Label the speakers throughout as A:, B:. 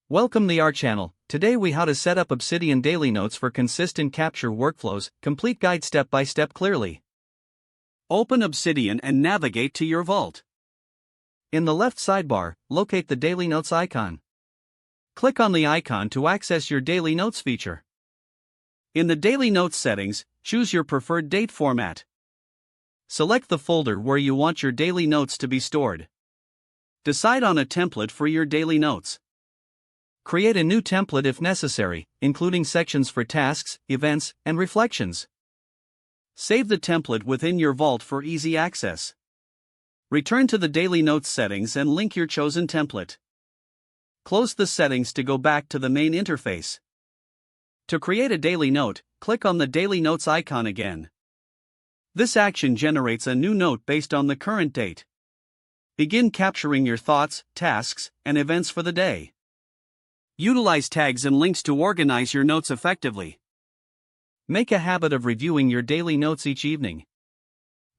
A: Welcome to our channel. Today we how to set up Obsidian daily notes for consistent capture workflows, complete guide step by step clearly.
B: Open Obsidian and navigate to your vault.
A: In the left sidebar, locate the daily notes icon. Click on the icon to access your daily notes feature.
B: In the daily notes settings, choose your preferred date format. Select the folder where you want your daily notes to be stored. Decide on a template for your daily notes.
A: Create a new template if necessary, including sections for tasks, events, and reflections.
B: Save the template within your vault for easy access. Return to the daily notes settings and link your chosen template. Close the settings to go back to the main interface. To create a daily note, click on the daily notes icon again. This action generates a new note based on the current date. Begin capturing your thoughts, tasks, and events for the day. Utilize tags and links to organize your notes effectively.
A: Make a habit of reviewing your daily notes each evening.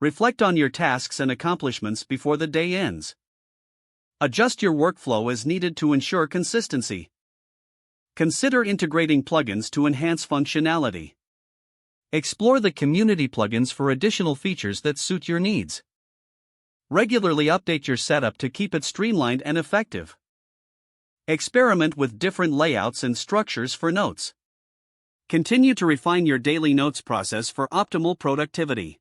B: Reflect on your tasks and accomplishments before the day ends. Adjust your workflow as needed to ensure consistency. Consider integrating plugins to enhance functionality.
A: Explore the community plugins for additional features that suit your needs.
B: Regularly update your setup to keep it streamlined and effective. Experiment with different layouts and structures for notes. Continue to refine your daily notes process for optimal productivity.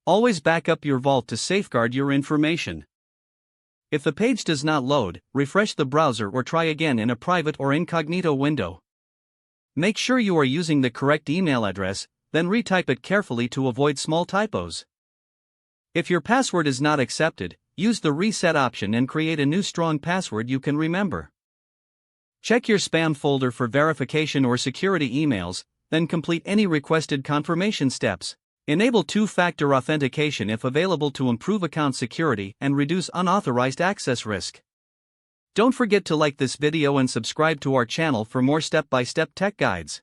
A: Always back up your vault to safeguard your information. If the page does not load, refresh the browser or try again in a private or incognito window. Make sure you are using the correct email address, then retype it carefully to avoid small typos. If your password is not accepted, use the reset option and create a new strong password you can remember. Check your spam folder for verification or security emails, then complete any requested confirmation steps. Enable two-factor authentication if available to improve account security and reduce unauthorized access risk. Don't forget to like this video and subscribe to our channel for more step-by-step tech guides.